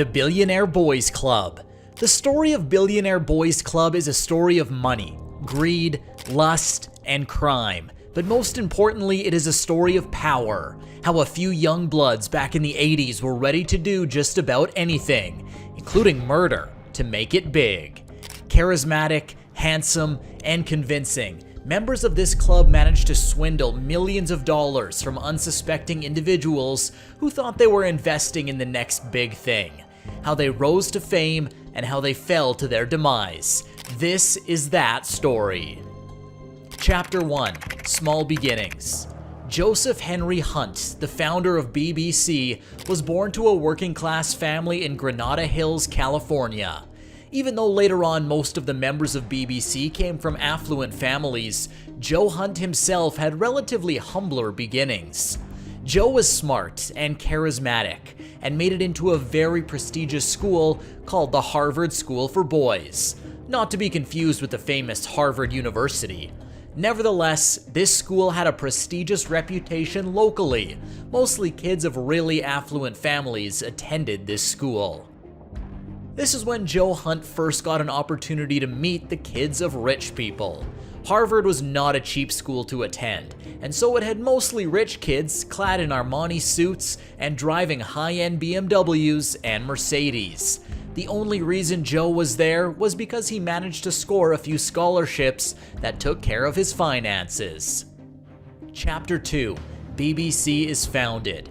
The Billionaire Boys Club. The story of Billionaire Boys Club is a story of money, greed, lust, and crime. But most importantly, it is a story of power. How a few young bloods back in the 80s were ready to do just about anything, including murder, to make it big. Charismatic, handsome, and convincing, members of this club managed to swindle millions of dollars from unsuspecting individuals who thought they were investing in the next big thing. How they rose to fame and how they fell to their demise. This is that story. Chapter 1: Small Beginnings. Joseph Henry Hunt, the founder of BBC, was born to a working-class family in Granada Hills, California. Even though later on most of the members of BBC came from affluent families, Joe Hunt himself had relatively humbler beginnings. Joe was smart and charismatic, and made it into a very prestigious school called the Harvard School for Boys, not to be confused with the famous Harvard University. Nevertheless, this school had a prestigious reputation locally. Mostly kids of really affluent families attended this school. This is when Joe Hunt first got an opportunity to meet the kids of rich people. Harvard was not a cheap school to attend, and so it had mostly rich kids clad in Armani suits and driving high-end BMWs and Mercedes. The only reason Joe was there was because he managed to score a few scholarships that took care of his finances. Chapter 2: BBC is founded.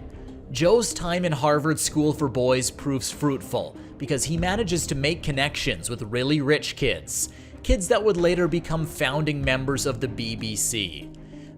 Joe's time in Harvard School for Boys proves fruitful because he manages to make connections with really rich kids that would later become founding members of the BBC.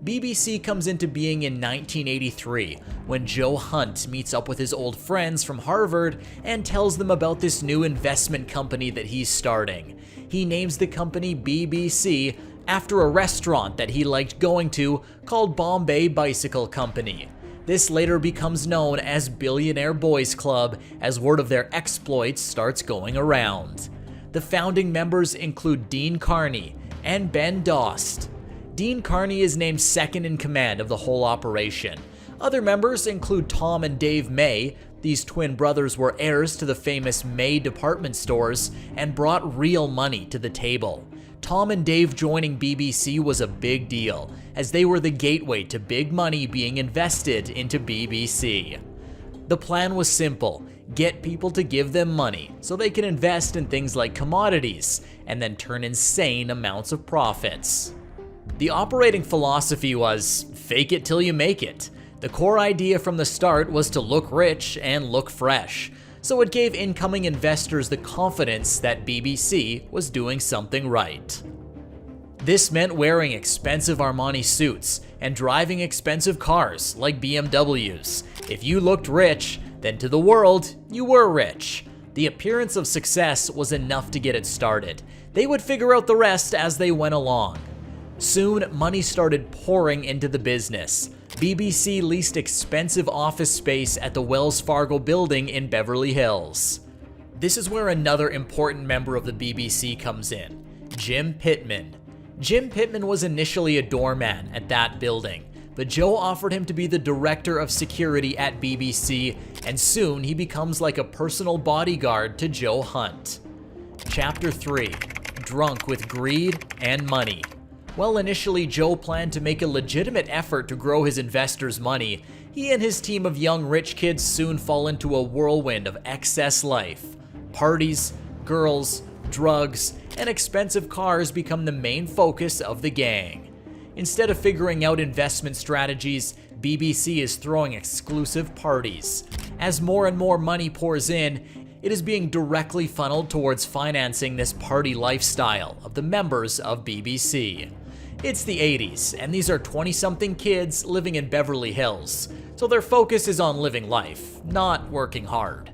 BBC comes into being in 1983 when Joe Hunt meets up with his old friends from Harvard and tells them about this new investment company that he's starting. He names the company BBC after a restaurant that he liked going to called Bombay Bicycle Company. This later becomes known as Billionaire Boys Club as word of their exploits starts going around. The founding members include Dean Carney and Ben Dost. Dean Carney is named second in command of the whole operation. Other members include Tom and Dave May. These twin brothers were heirs to the famous May department stores and brought real money to the table. Tom and Dave joining BBC was a big deal, as they were the gateway to big money being invested into BBC. The plan was simple: get people to give them money so they can invest in things like commodities and then turn insane amounts of profits. The operating philosophy was fake it till you make it. The core idea from the start was to look rich and look fresh, so it gave incoming investors the confidence that BBC was doing something right. This meant wearing expensive Armani suits and driving expensive cars like BMWs. If you looked rich, then to the world, you were rich. The appearance of success was enough to get it started. They would figure out the rest as they went along. Soon, money started pouring into the business. BBC leased expensive office space at the Wells Fargo building in Beverly Hills. This is where another important member of the BBC comes in: Jim Pittman. Jim Pittman was initially a doorman at that building, but Joe offered him to be the director of security at BBC, and soon he becomes like a personal bodyguard to Joe Hunt. Chapter 3: Drunk with Greed and Money. While initially Joe planned to make a legitimate effort to grow his investors' money, he and his team of young rich kids soon fall into a whirlwind of excess life. Parties, girls, drugs, and expensive cars become the main focus of the gang. Instead of figuring out investment strategies, BBC is throwing exclusive parties. As more and more money pours in, it is being directly funneled towards financing this party lifestyle of the members of BBC. It's the 80s, and these are 20-something kids living in Beverly Hills, so their focus is on living life, not working hard.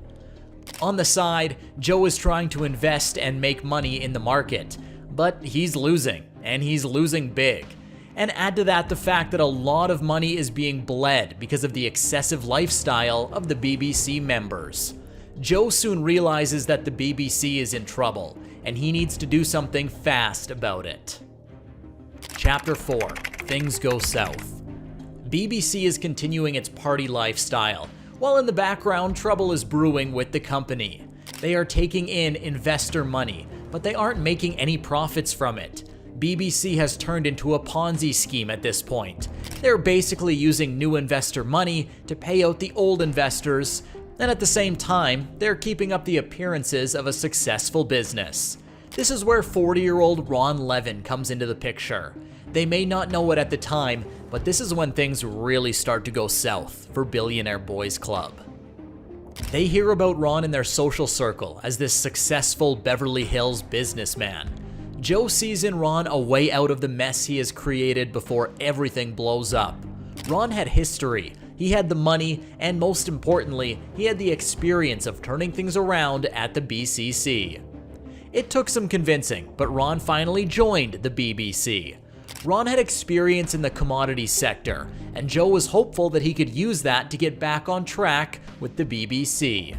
On the side, Joe is trying to invest and make money in the market, but he's losing, and he's losing big. And add to that the fact that a lot of money is being bled because of the excessive lifestyle of the BBC members. Joe soon realizes that the BBC is in trouble, and he needs to do something fast about it. Chapter 4: Things Go South. BBC is continuing its party lifestyle, while in the background trouble is brewing with the company. They are taking in investor money, but they aren't making any profits from it. BBC has turned into a Ponzi scheme at this point. They're basically using new investor money to pay out the old investors, and at the same time, they're keeping up the appearances of a successful business. This is where 40-year-old Ron Levin comes into the picture. They may not know it at the time, but this is when things really start to go south for Billionaire Boys Club. They hear about Ron in their social circle as this successful Beverly Hills businessman. Joe sees in Ron a way out of the mess he has created before everything blows up. Ron had history, he had the money, and most importantly, he had the experience of turning things around at the BCC. It took some convincing, but Ron finally joined the BBC. Ron had experience in the commodities sector, and Joe was hopeful that he could use that to get back on track with the BBC.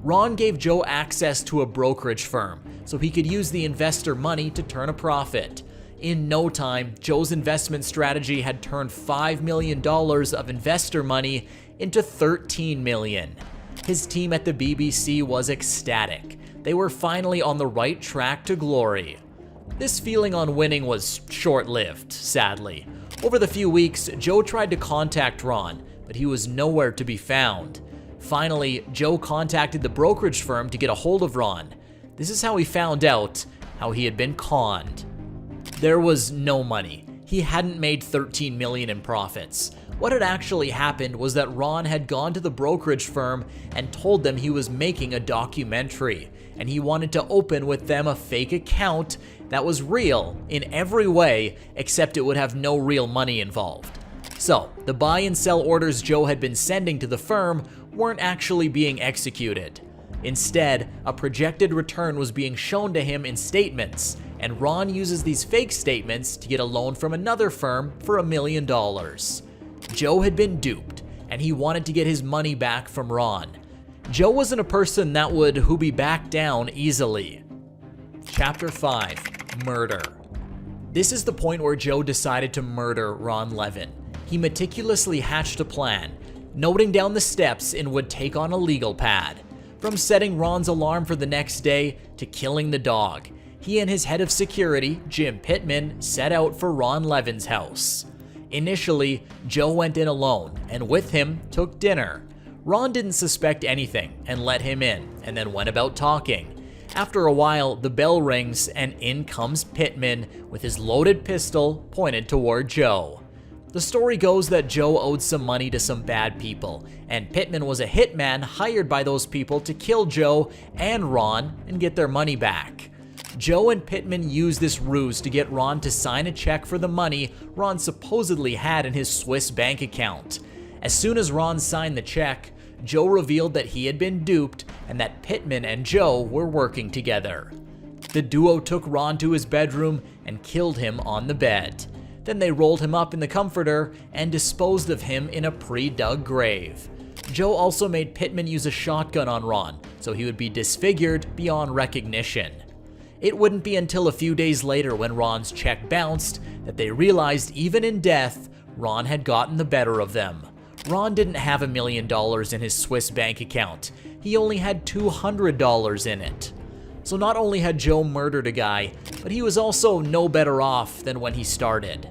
Ron gave Joe access to a brokerage firm, so he could use the investor money to turn a profit. In no time, Joe's investment strategy had turned $5 million of investor money into $13 million. His team at the BBC was ecstatic. They were finally on the right track to glory. This feeling on winning was short-lived, sadly. Over the few weeks, Joe tried to contact Ron, but he was nowhere to be found. Finally, Joe contacted the brokerage firm to get a hold of Ron. This is how he found out how he had been conned. There was no money. He hadn't made $13 million in profits. What had actually happened was that Ron had gone to the brokerage firm and told them he was making a documentary, and he wanted to open with them a fake account that was real in every way except it would have no real money involved. So, the buy and sell orders Joe had been sending to the firm weren't actually being executed. Instead, a projected return was being shown to him in statements, and Ron uses these fake statements to get a loan from another firm for $1 million. Joe had been duped, and he wanted to get his money back from Ron. Joe wasn't a person that would be back down easily. Chapter 5: Murder. This is the point where Joe decided to murder Ron Levin. He meticulously hatched a plan, noting down the steps and would take on a legal pad. From setting Ron's alarm for the next day to killing the dog, he and his head of security, Jim Pittman, set out for Ron Levin's house. Initially, Joe went in alone, and with him took dinner. Ron didn't suspect anything and let him in, and then went about talking. After a while, the bell rings and in comes Pittman with his loaded pistol pointed toward Joe. The story goes that Joe owed some money to some bad people, and Pittman was a hitman hired by those people to kill Joe and Ron and get their money back. Joe and Pittman used this ruse to get Ron to sign a check for the money Ron supposedly had in his Swiss bank account. As soon as Ron signed the check, Joe revealed that he had been duped and that Pittman and Joe were working together. The duo took Ron to his bedroom and killed him on the bed. Then they rolled him up in the comforter and disposed of him in a pre-dug grave. Joe also made Pittman use a shotgun on Ron, so he would be disfigured beyond recognition. It wouldn't be until a few days later when Ron's check bounced that they realized even in death, Ron had gotten the better of them. Ron didn't have $1 million in his Swiss bank account. He only had $200 in it. So not only had Joe murdered a guy, but he was also no better off than when he started.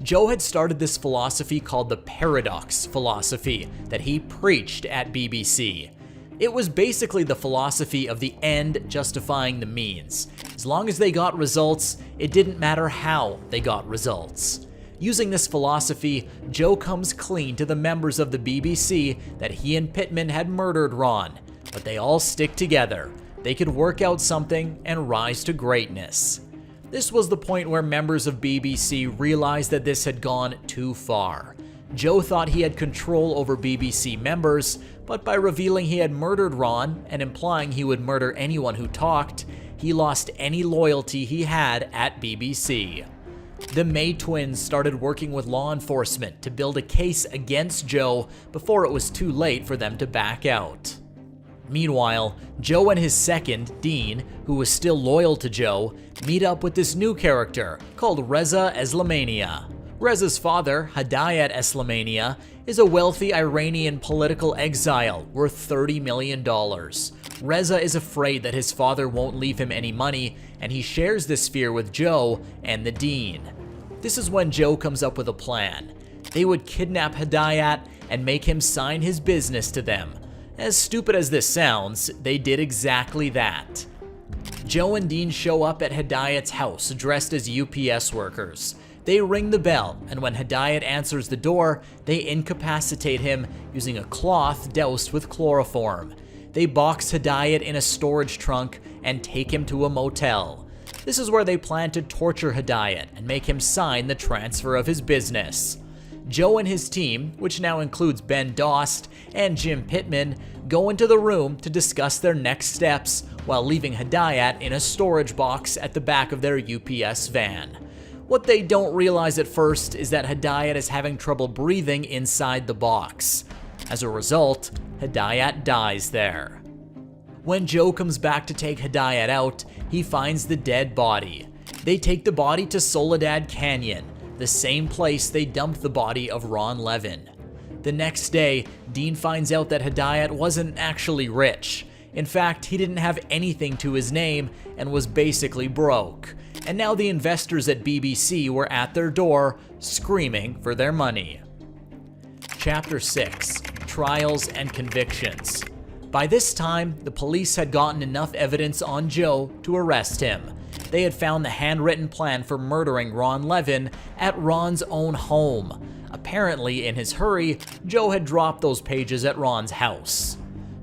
Joe had started this philosophy called the paradox philosophy that he preached at BBC. It was basically the philosophy of the end justifying the means. As long as they got results, it didn't matter how they got results. Using this philosophy, Joe comes clean to the members of the BBC that he and Pittman had murdered Ron, but they all stick together. They could work out something and rise to greatness. This was the point where members of BBC realized that this had gone too far. Joe thought he had control over BBC members, but by revealing he had murdered Ron and implying he would murder anyone who talked, he lost any loyalty he had at BBC. The May twins started working with law enforcement to build a case against Joe before it was too late for them to back out. Meanwhile, Joe and his second, Dean, who was still loyal to Joe, meet up with this new character called Reza Eslamania. Reza's father, Hidayat Eslamania, is a wealthy Iranian political exile worth $30 million. Reza is afraid that his father won't leave him any money, and he shares this fear with Joe and the dean. This is when Joe comes up with a plan. They would kidnap Hidayat and make him sign his business to them. As stupid as this sounds, they did exactly that. Joe and Dean show up at Hidayat's house dressed as UPS workers. They ring the bell, and when Hidayat answers the door, they incapacitate him using a cloth doused with chloroform. They box Hidayat in a storage trunk and take him to a motel. This is where they plan to torture Hidayat and make him sign the transfer of his business. Joe and his team, which now includes Ben Dost and Jim Pittman, go into the room to discuss their next steps while leaving Hidayat in a storage box at the back of their UPS van. What they don't realize at first is that Hidayat is having trouble breathing inside the box. As a result, Hidayat dies there. When Joe comes back to take Hidayat out, he finds the dead body. They take the body to Soledad Canyon, the same place they dumped the body of Ron Levin. The next day, Dean finds out that Hidayat wasn't actually rich. In fact, he didn't have anything to his name and was basically broke. And now the investors at BBC were at their door, screaming for their money. Chapter 6: Trials and Convictions. By this time, the police had gotten enough evidence on Joe to arrest him. They had found the handwritten plan for murdering Ron Levin at Ron's own home. Apparently, in his hurry, Joe had dropped those pages at Ron's house.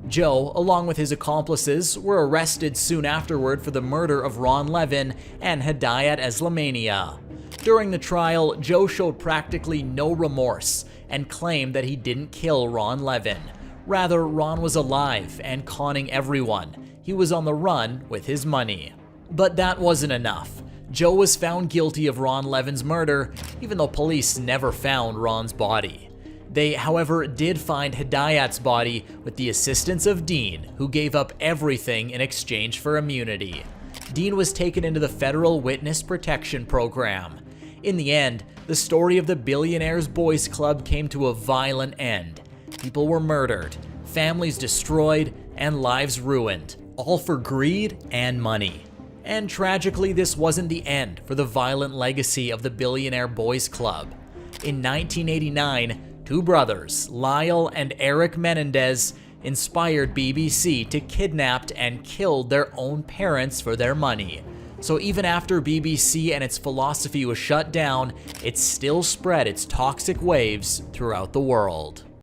Joe, along with his accomplices, were arrested soon afterward for the murder of Ron Levin and Hidayat Eslamania. During the trial, Joe showed practically no remorse and claimed that he didn't kill Ron Levin. Rather, Ron was alive and conning everyone. He was on the run with his money. But that wasn't enough. Joe was found guilty of Ron Levin's murder, even though police never found Ron's body. They, however, did find Hidayat's body with the assistance of Dean, who gave up everything in exchange for immunity. Dean was taken into the Federal Witness Protection Program. In the end, the story of the Billionaire Boys Club came to a violent end. People were murdered, families destroyed, and lives ruined, all for greed and money. And tragically, this wasn't the end for the violent legacy of the Billionaire Boys Club. In 1989, two brothers, Lyle and Eric Menendez, inspired BBC to kidnap and kill their own parents for their money. So even after BBC and its philosophy was shut down, it still spread its toxic waves throughout the world.